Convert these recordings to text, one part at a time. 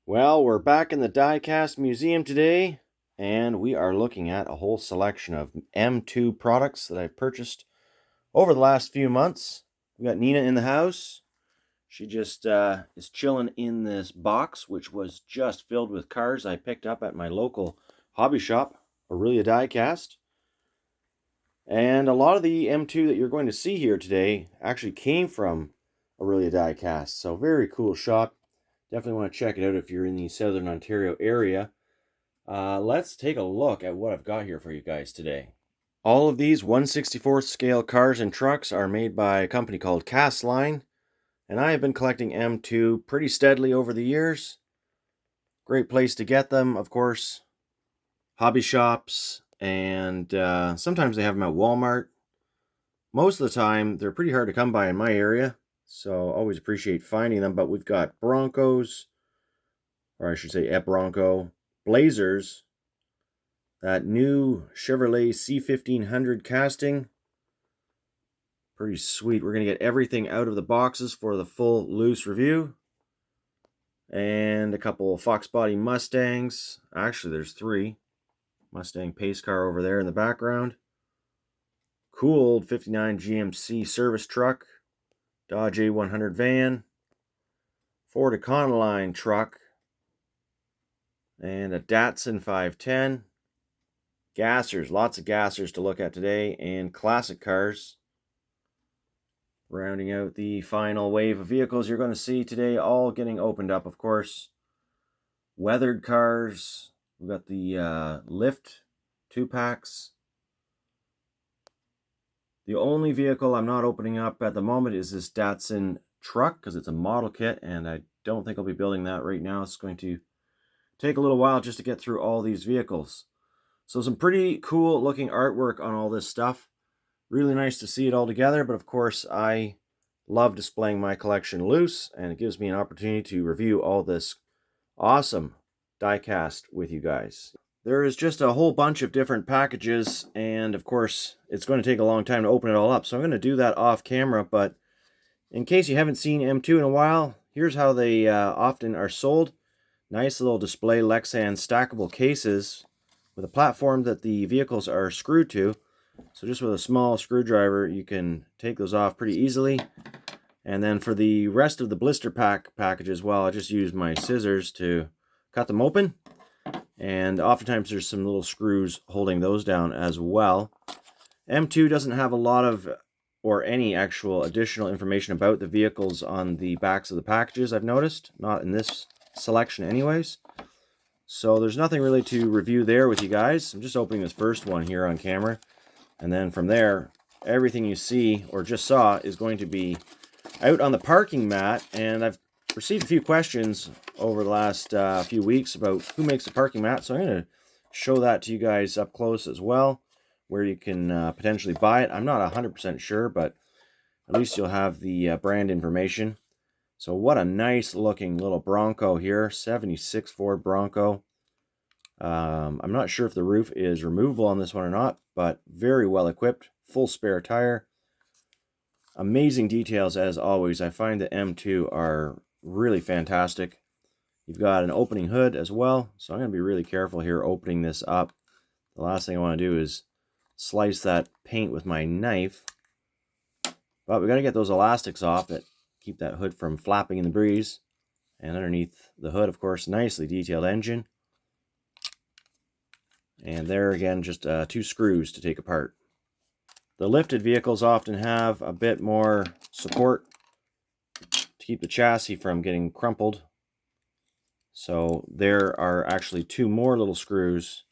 Well, we're back in the Diecast Museum today, and we are looking at a whole selection of M2 products that I've purchased over the last few months. We got Nina in the house. She just is chilling in this box, which was just filled with cars I picked up at my local hobby shop, Aurelia Diecast. And a lot of the M2 that you're going to see here today actually came from Aurelia Diecast, so very cool shop. Definitely want to check it out if you're in the Southern Ontario area. Let's take a look at what I've got here for you guys today. All of these 1/64th scale cars and trucks are made by a company called Castline, and I have been collecting M2 pretty steadily over the years. Great place to get them, of course. Hobby shops, and sometimes they have them at Walmart. Most of the time, they're pretty hard to come by in my area, so always appreciate finding them. But we've got Broncos, or I should say a Bronco, Blazers, that new Chevrolet C1500 casting. Pretty sweet. We're going to get everything out of the boxes for the full loose review. And a couple of Fox Body Mustangs. Actually, there's three. Mustang pace car over there in the background. Cool old 59 GMC service truck. Dodge A100 van. Ford Econoline truck. And a Datsun 510. Gassers, lots of gassers to look at today, and classic cars. Rounding out the final wave of vehicles you're going to see today, all getting opened up, of course. Weathered cars. We've got the Lift 2-packs. The only vehicle I'm not opening up at the moment is this Datsun truck, because it's a model kit, and I don't think I'll be building that right now. It's going to take a little while just to get through all these vehicles. So some pretty cool looking artwork on all this stuff. Really nice to see it all together, but of course I love displaying my collection loose, and it gives me an opportunity to review all this awesome diecast with you guys. There is just a whole bunch of different packages, and of course it's going to take a long time to open it all up, so I'm going to do that off camera. But in case you haven't seen M2 in a while, here's how they often are sold. Nice little display Lexan stackable cases with a platform that the vehicles are screwed to. So just with a small screwdriver, you can take those off pretty easily. And then for the rest of the blister pack packages, well, I just use my scissors to cut them open. And oftentimes there's some little screws holding those down as well. M2 doesn't have a lot of, or any actual additional information about the vehicles on the backs of the packages, I've noticed. Not in this selection anyways. So there's nothing really to review there with you guys. I'm just opening this first one here on camera. And then from there, everything you see or just saw is going to be out on the parking mat. And I've received a few questions over the last few weeks about who makes the parking mat. So I'm going to show that to you guys up close as well, where you can potentially buy it. I'm not 100% sure, but at least you'll have the brand information. So what a nice looking little Bronco here, 76 Ford Bronco. I'm not sure if the roof is removable on this one or not, but very well equipped, full spare tire. Amazing details as always. I find the M2 are really fantastic. You've got an opening hood as well, so I'm going to be really careful here opening this up. The last thing I want to do is slice that paint with my knife. But we got to get those elastics off that keep that hood from flapping in the breeze. And underneath the hood, of course, nicely detailed engine. And there again, just 2 screws to take apart. The lifted vehicles often have a bit more support to keep the chassis from getting crumpled. So there are actually 2 more little screws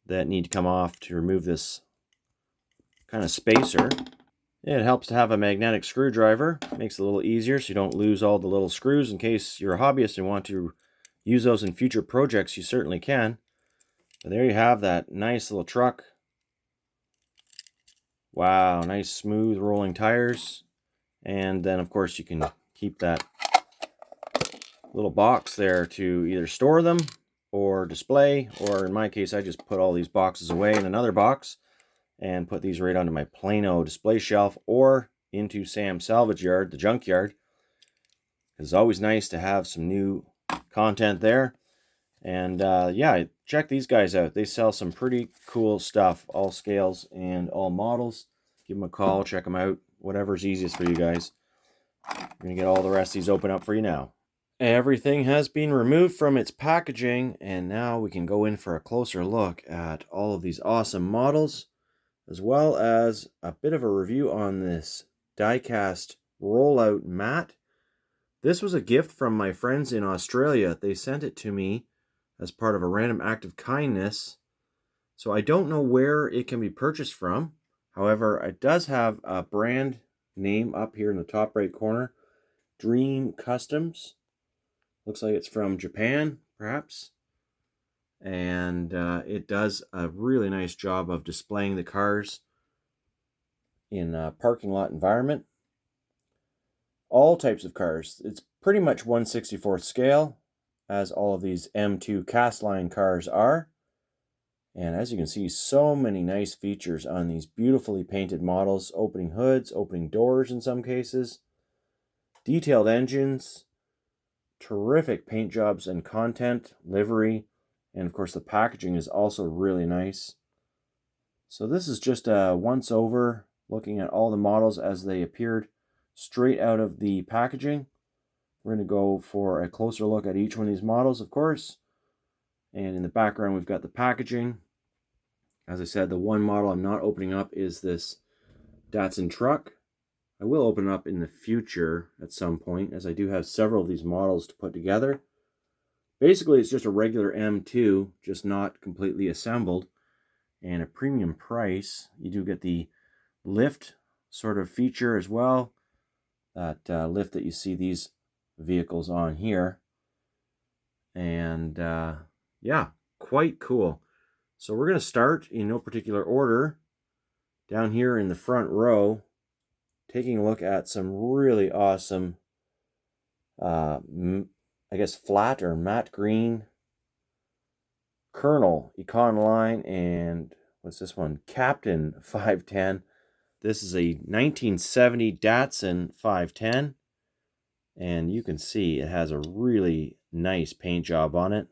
that need to come off to remove this kind of spacer. It helps to have a magnetic screwdriver. Makes it a little easier so you don't lose all the little screws. In case you're a hobbyist and want to use those in future projects, you certainly can. But there you have that nice little truck. Wow, nice smooth rolling tires. And then of course you can keep that little box there to either store them or display, or in my case I just put all these boxes away in another box and put these right onto my Plano display shelf or into Sam's salvage yard, the junkyard. It's always nice to have some new content there. And yeah, check these guys out. They sell some pretty cool stuff, all scales and all models. Give them a call, check them out, whatever's easiest for you guys. I'm going to get all the rest of these open up for you now. Everything has been removed from its packaging, and now we can go in for a closer look at all of these awesome models, as well as a bit of a review on this Diecast rollout mat. This was a gift from my friends in Australia. They sent it to me as part of a random act of kindness. So I don't know where it can be purchased from. However, it does have a brand name up here in the top right corner. Dream Customs. Looks like it's from Japan, perhaps. And it does a really nice job of displaying the cars in a parking lot environment. All types of cars. It's pretty much 1/64th scale, as all of these M2 Castline cars are. And as you can see, so many nice features on these beautifully painted models. Opening hoods, opening doors in some cases. Detailed engines. Terrific paint jobs and content, livery, and of course the packaging is also really nice. So this is just a once over, looking at all the models as they appeared straight out of the packaging. We're going to go for a closer look at each one of these models, of course. And in the background we've got the packaging. As I said, the one model I'm not opening up is this Datsun truck. I will open up in the future at some point, as I do have several of these models to put together. Basically, it's just a regular M2, just not completely assembled, and a premium price. You do get the lift sort of feature as well, that lift that you see these vehicles on here. And yeah, quite cool. So we're going to start in no particular order down here in the front row, taking a look at some really awesome, I guess flat or matte green Colonel Econoline, and what's this one? Captain 510. This is a 1970 Datsun 510, and you can see it has a really nice paint job on it.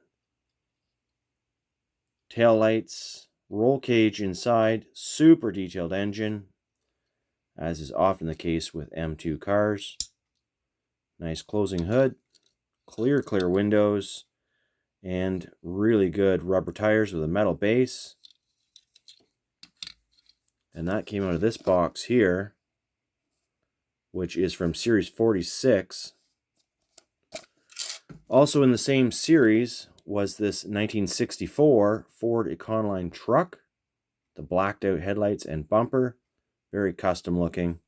Tail lights, roll cage inside, super detailed engine, as is often the case with M2 cars. Nice closing hood, clear windows, and really good rubber tires with a metal base. And that came out of this box here, which is from Series 46. Also in the same series was this 1964 Ford Econoline truck. The blacked out headlights and bumper. Very custom looking.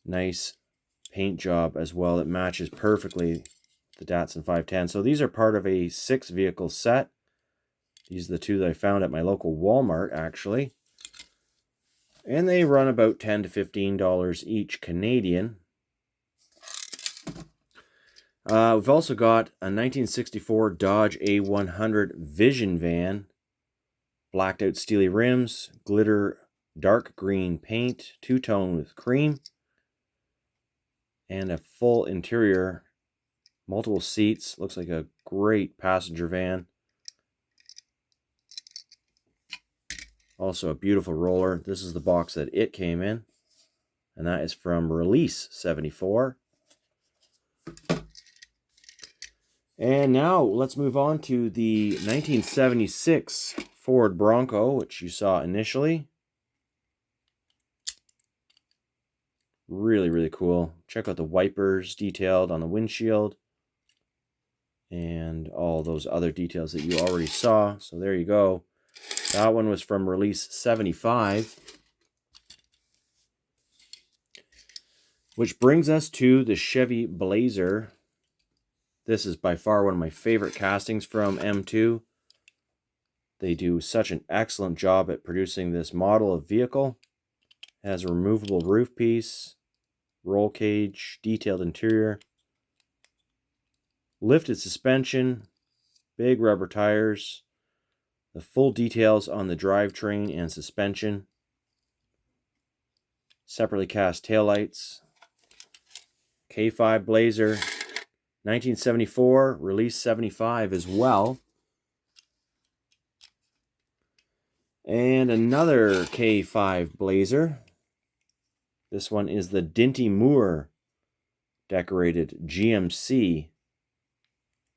Nice paint job as well. It matches perfectly the Datsun 510. So these are part of a 6 vehicle set. These are the 2 that I found at my local Walmart, actually. And they run about $10 to $15 each Canadian. We've also got a 1964 Dodge A100 Vision van. Blacked out steely rims, glitter dark green paint, 2-tone with cream, and a full interior, multiple seats. Looks like a great passenger van. Also a beautiful roller. This is the box that it came in, and that is from Release 74. And now let's move on to the 1976 Ford Bronco, which you saw initially. Really cool. Check out the wipers detailed on the windshield and all those other details that you already saw. So there you go. That one was from Release 75. Which brings us to the Chevy Blazer. This is by far one of my favorite castings from M2. They do such an excellent job at producing this model of vehicle. It has a removable roof piece, roll cage, detailed interior, lifted suspension, big rubber tires, the full details on the drivetrain and suspension, separately cast taillights, K5 Blazer, 1974, release 75 as well. And another K5 Blazer. This one is the Dinty Moore decorated GMC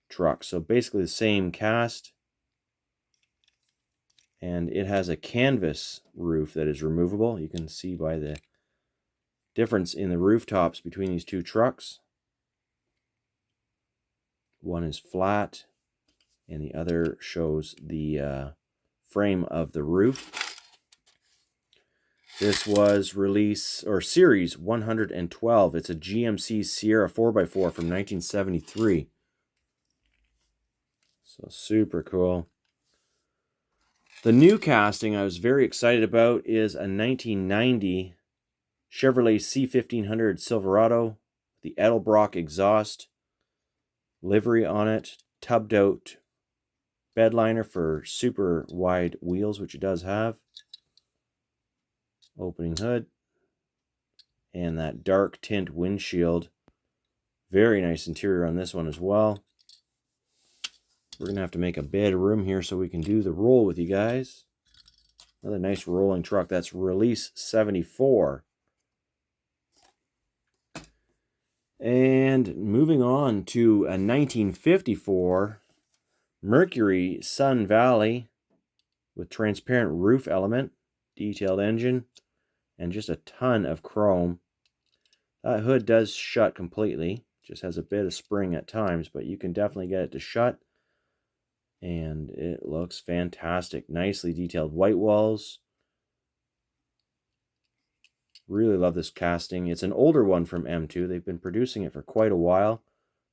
truck. So basically the same cast. And it has a canvas roof that is removable. You can see by the difference in the rooftops between these two trucks. One is flat and the other shows the frame of the roof. This was release or series 112. It's a GMC Sierra 4x4 from 1973. So super cool. The new casting I was very excited about is a 1990 Chevrolet C1500 Silverado, the Edelbrock exhaust, livery on it, tubbed out bed liner for super wide wheels, which it does have. Opening hood. And that dark tint windshield. Very nice interior on this one as well. We're going to have to make a bit of room here so we can do the roll with you guys. Another nice rolling truck. That's release 74. And moving on to a 1954 Mercury Sun Valley with transparent roof element, detailed engine, and just a ton of chrome. That hood does shut completely. Just has a bit of spring at times, but you can definitely get it to shut. And it looks fantastic. Nicely detailed white walls. Really love this casting. It's an older one from M2. They've been producing it for quite a while.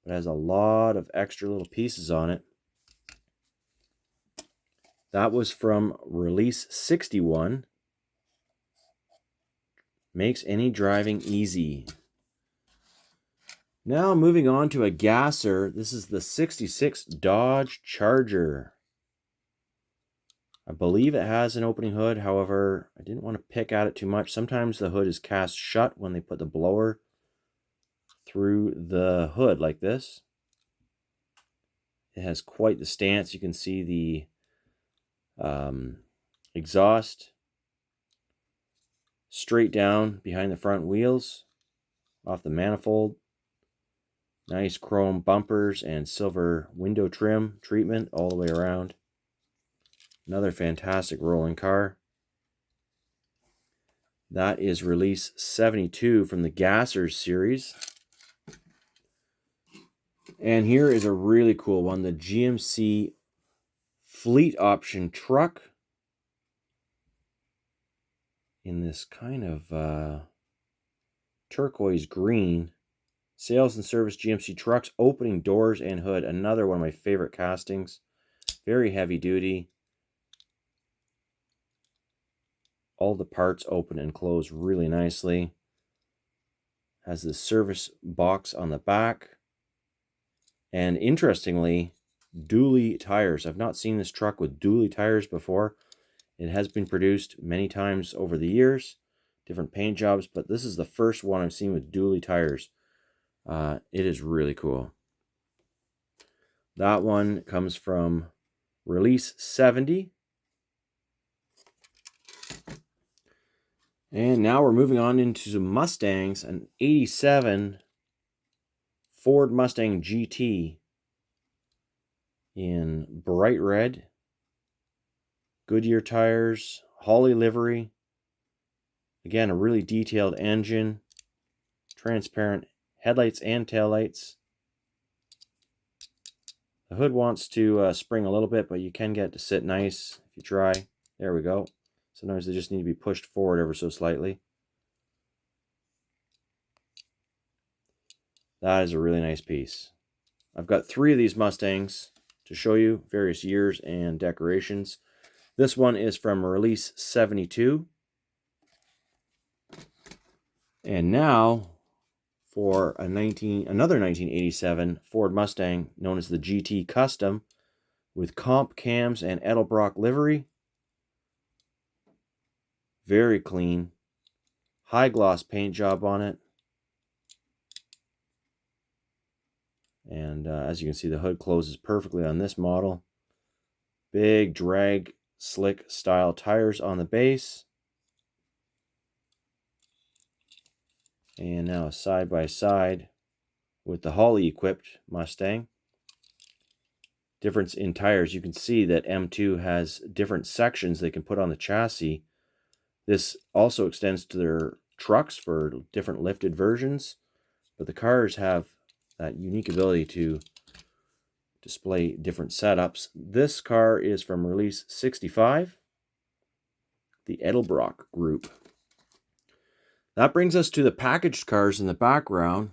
But it has a lot of extra little pieces on it. That was from release 61. Makes any driving easy. Now moving on to a gasser. This is the 66 Dodge Charger. I believe it has an opening hood. However, I didn't want to pick at it too much. Sometimes the hood is cast shut when they put the blower through the hood like this. It has quite the stance. You can see the exhaust straight down behind the front wheels off the manifold. Nice chrome bumpers and silver window trim treatment all the way around. Another fantastic rolling car. That is release 72 from the Gassers series. And here is a really cool one, the GMC Fleet Option truck. In this kind of turquoise green. Sales and service GMC trucks, opening doors and hood. Another one of my favorite castings. Very heavy duty. All the parts open and close really nicely. Has the service box on the back. And interestingly, dually tires. I've not seen this truck with dually tires before. It has been produced many times over the years. Different paint jobs. But this is the first one I've seen with dually tires. It is really cool. That one comes from release 70. And now we're moving on into some Mustangs. An 87 Ford Mustang GT in bright red. Goodyear tires, Holley livery. Again, a really detailed engine. Transparent headlights and taillights. The hood wants to spring a little bit, but you can get it to sit nice if you try. There we go. Sometimes they just need to be pushed forward ever so slightly. That is a really nice piece. I've got 3 of these Mustangs to show you, various years and decorations. This one is from release 72. And now for another 1987 Ford Mustang known as the GT Custom with comp cams and Edelbrock livery. Very clean. High gloss paint job on it. And as you can see, the hood closes perfectly on this model. Big drag slick style tires on the base. And now side by side with the Holly equipped Mustang. Difference in tires. You can see that M2 has different sections they can put on the chassis. This also extends to their trucks for different lifted versions, but the cars have that unique ability to display different setups. This car is from release 65, the Edelbrock group. That brings us to the packaged cars in the background.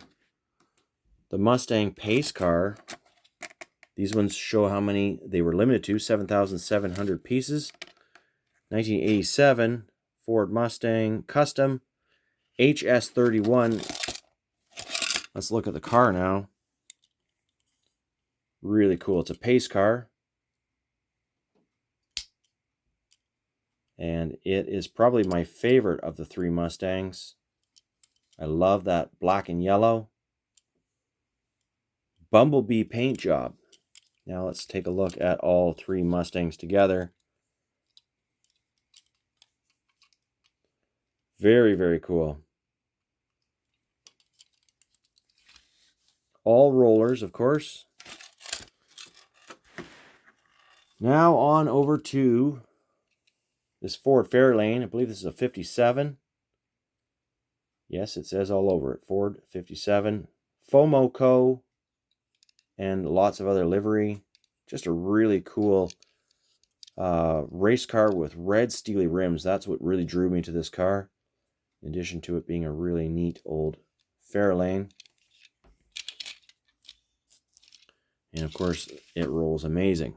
The Mustang Pace car. These ones show how many they were limited to, 7,700 pieces. 1987 Ford Mustang Custom HS31. Let's look at the car now. Really cool. It's a pace car. And it is probably my favorite of the three Mustangs. I love that black and yellow Bumblebee paint job. Now let's take a look at all three Mustangs together. Very, very cool. All rollers, of course. Now on over to this Ford Fairlane. I believe this is a 57. Yes, it says all over it. Ford 57. FOMOCO. And lots of other livery. Just a really cool race car with red steely rims. That's what really drew me to this car. In addition to it being a really neat old Fairlane. And of course, it rolls amazing.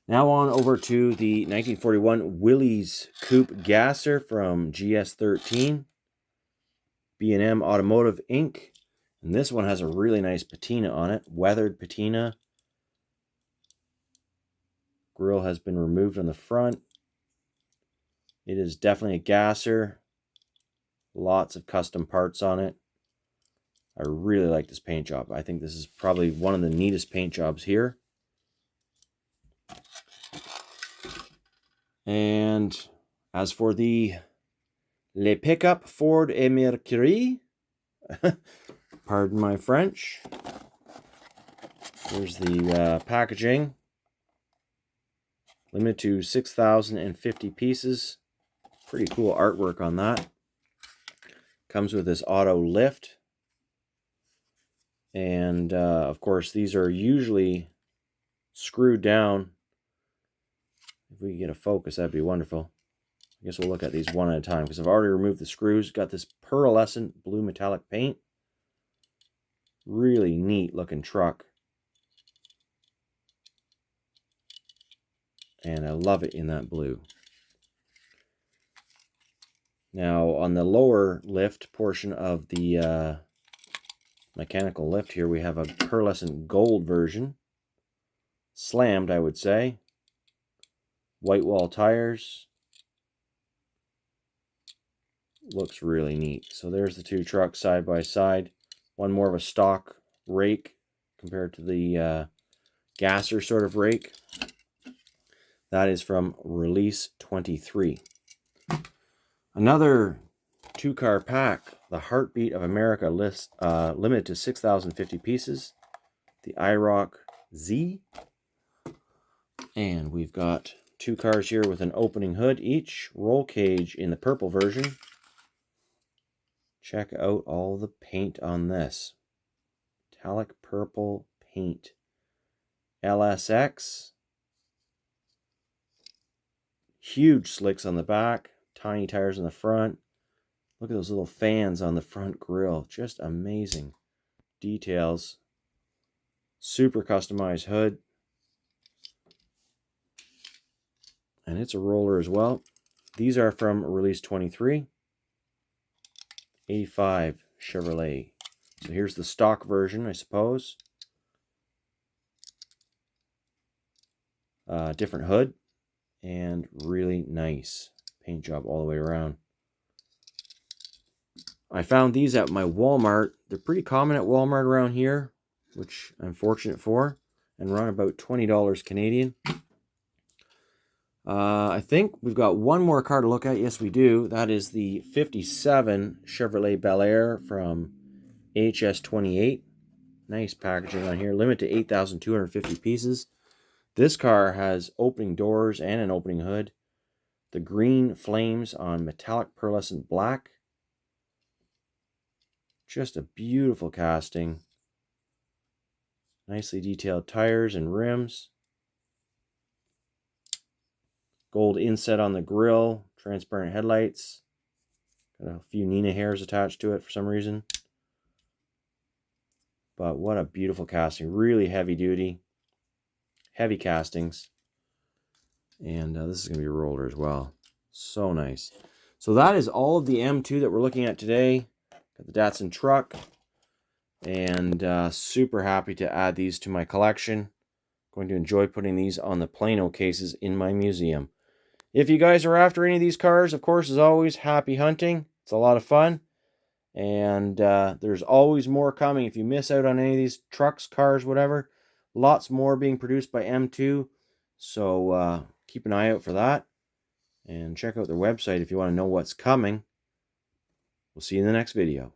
Now on over to the 1941 Willys Coupe Gasser from GS13. B&M Automotive Inc. And this one has a really nice patina on it. Weathered patina. Grille has been removed on the front. It is definitely a gasser. Lots of custom parts on it. I really like this paint job. I think this is probably one of the neatest paint jobs here. And as for the Le Pickup Ford et Mercury, pardon my French, here's the packaging. Limited to 6,050 pieces. Pretty cool artwork on that. Comes with this auto lift. And of course, these are usually screwed down. If we could get a focus, that'd be wonderful. I guess we'll look at these one at a time because I've already removed the screws. Got this pearlescent blue metallic paint. Really neat looking truck. And I love it in that blue. Now on the lower lift portion of the mechanical lift here, we have a pearlescent gold version. Slammed, I would say. White wall tires. Looks really neat. So there's the two trucks side by side. One more of a stock rake compared to the gasser sort of rake. That is from release 23. Another two-car pack, the Heartbeat of America list, limited to 6,050 pieces. The IROC Z. And we've got two cars here with an opening hood each. Roll cage in the purple version. Check out all the paint on this. Metallic purple paint. LSX. Huge slicks on the back. Tiny tires in the front. Look at those little fans on the front grille. Just amazing details. Super customized hood. And it's a roller as well. These are from release 23. 85 Chevrolet. So here's the stock version, I suppose. Different hood. And really nice paint job all the way around. I found these at my Walmart. They're pretty common at Walmart around here. which I'm fortunate for, and run about $20 Canadian. I think we've got one more car to look at. Yes, we do. That is the 57 Chevrolet Bel Air from HS28. Nice packaging on here. Limit to 8,250 pieces. This car has opening doors and an opening hood. The green flames on metallic pearlescent black. Just a beautiful casting. Nicely detailed tires and rims. Gold inset on the grille. Transparent headlights. Got a few Nina hairs attached to it for some reason. But what a beautiful casting. Really heavy duty. Heavy castings. And this is going to be a roller as well. So nice. So that is all of the M2 that we're looking at today. Got the Datsun truck. And super happy to add these to my collection. Going to enjoy putting these on the Plano cases in my museum. If you guys are after any of these cars, of course, as always, happy hunting. It's a lot of fun. And there's always more coming. If you miss out on any of these trucks, cars, whatever, lots more being produced by M2. So keep an eye out for that. And check out their website if you want to know what's coming. We'll see you in the next video.